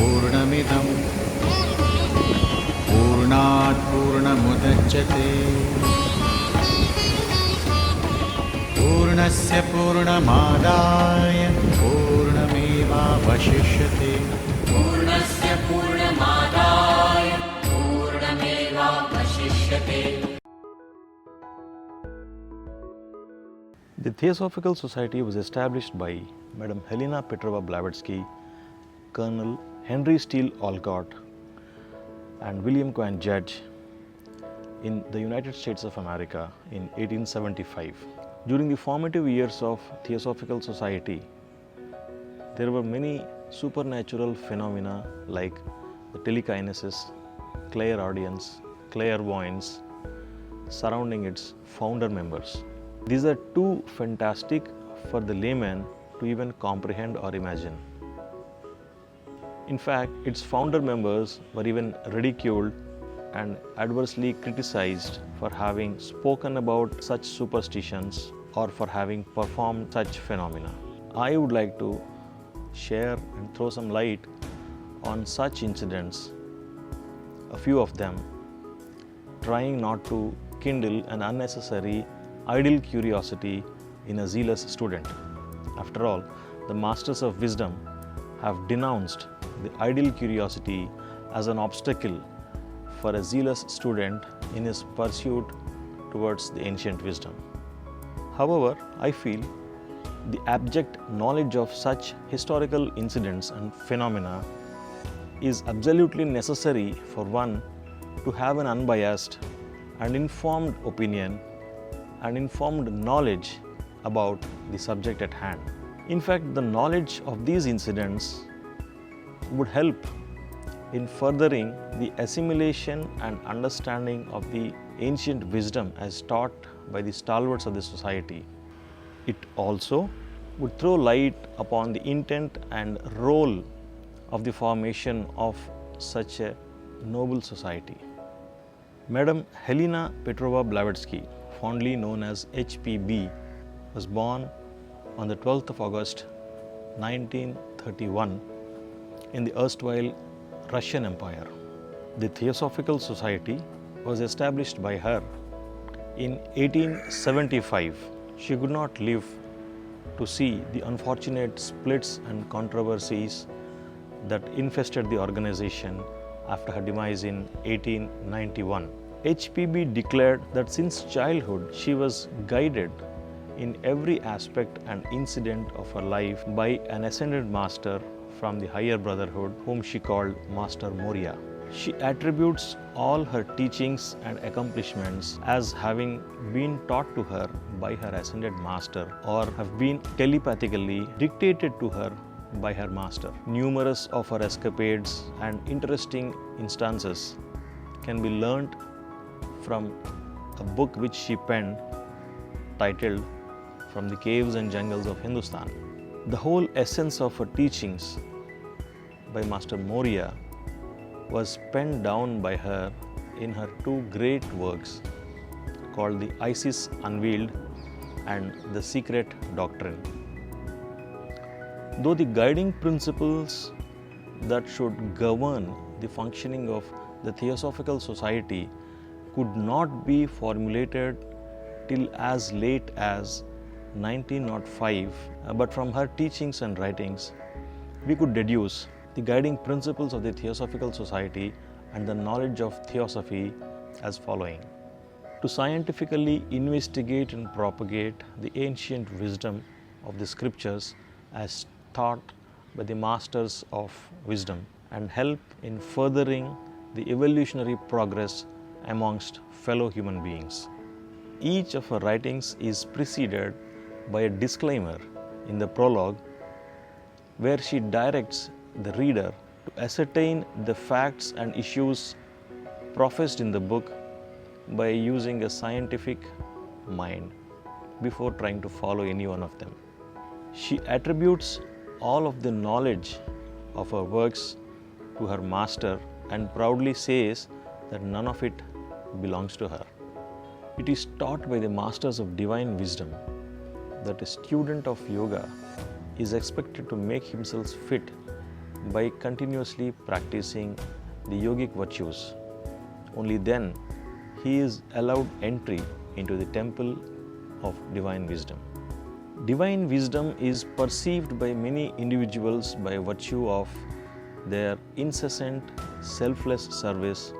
पूर्णमिदं पूर्णात् पूर्णमुदच्यते पूर्णस्य पूर्णमादाय पूर्णमेवावशिष्यते पूर्णस्य पूर्णमादाय पूर्णमेवावशिष्यते. The Theosophical Society was established by Madam Helena Petrova Blavatsky, Colonel Henry Steele Olcott, and William Cohen Judge in the United States of America in 1875. During the formative years of Theosophical Society, there were many supernatural phenomena like the telekinesis, clairaudience, clairvoyance surrounding its founder members. These are too fantastic for the layman to even comprehend or imagine. In fact, its founder members were even ridiculed and adversely criticized for having spoken about such superstitions or for having performed such phenomena. I would like to share and throw some light on such incidents, a few of them, trying not to kindle an unnecessary idle curiosity in a zealous student. After all, the masters of wisdom have denounced the idle curiosity as an obstacle for a zealous student in his pursuit towards the ancient wisdom. However, I feel the abject knowledge of such historical incidents and phenomena is absolutely necessary for one to have an unbiased and informed opinion and informed knowledge about the subject at hand. In fact, the knowledge of these incidents would help in furthering the assimilation and understanding of the ancient wisdom as taught by the stalwarts of the society. It also would throw light upon the intent and role of the formation of such a noble society. Madam Helena Petrova Blavatsky, fondly known as HPB, was born on the 12th of August 1931 in the erstwhile Russian Empire. The Theosophical Society was established by her in 1875. She could not live to see the unfortunate splits and controversies that infested the organization after her demise in 1891. HPB declared that since childhood she was guided in every aspect and incident of her life by an ascended master from the higher brotherhood whom she called Master Moria. She attributes all her teachings and accomplishments as having been taught to her by her ascended master or have been telepathically dictated to her by her master. Numerous of her escapades and interesting instances can be learnt from a book which she penned titled From the Caves and Jungles of Hindustan. The whole essence of her teachings by Master Moria was penned down by her in her two great works called The Isis Unveiled and The Secret Doctrine. Though the guiding principles that should govern the functioning of the Theosophical Society could not be formulated till as late as 1905, but from her teachings and writings, we could deduce the guiding principles of the Theosophical Society and the knowledge of Theosophy as following. To scientifically investigate and propagate the ancient wisdom of the scriptures as taught by the masters of wisdom and help in furthering the evolutionary progress amongst fellow human beings. Each of her writings is preceded by a disclaimer in the prologue where she directs the reader to ascertain the facts and issues professed in the book by using a scientific mind before trying to follow any one of them. She attributes all of the knowledge of her works to her master and proudly says that none of it belongs to her. It is taught by the masters of divine wisdom that a student of yoga is expected to make himself fit by continuously practicing the yogic virtues. Only then he is allowed entry into the temple of divine wisdom. Divine wisdom is perceived by many individuals by virtue of their incessant, selfless service,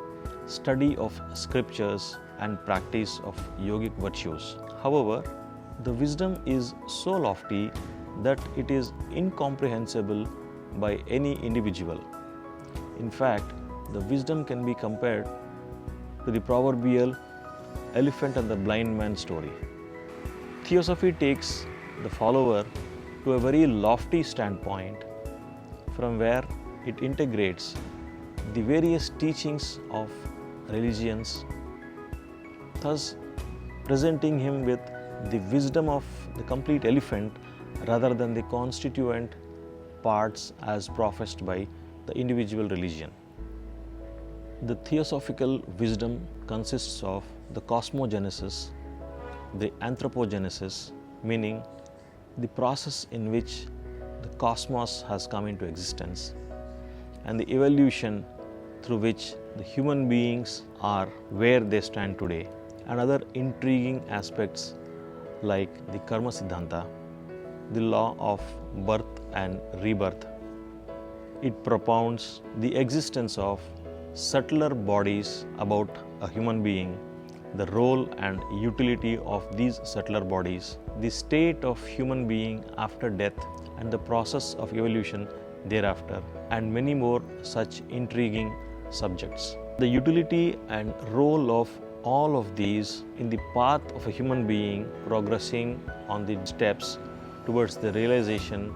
study of scriptures, and practice of yogic virtues. However, the wisdom is so lofty that it is incomprehensible by any individual. In fact, the wisdom can be compared to the proverbial elephant and the blind man story. Theosophy takes the follower to a very lofty standpoint from where it integrates the various teachings of religions, thus presenting him with the wisdom of the complete elephant rather than the constituent parts as professed by the individual religion. The theosophical wisdom consists of the cosmogenesis, the anthropogenesis, meaning the process in which the cosmos has come into existence, and the evolution through which the human beings are where they stand today, and other intriguing aspects like the karma siddhanta, the law of birth and rebirth. It propounds the existence of subtler bodies about a human being, the role and utility of these subtler bodies, the state of human being after death, and the process of evolution thereafter, and many more such intriguing subjects. The utility and role of all of these in the path of a human being progressing on the steps towards the realization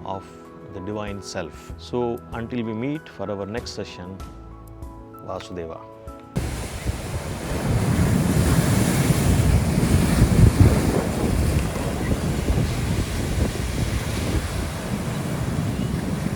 of the divine self. So until we meet for our next session, Vasudeva.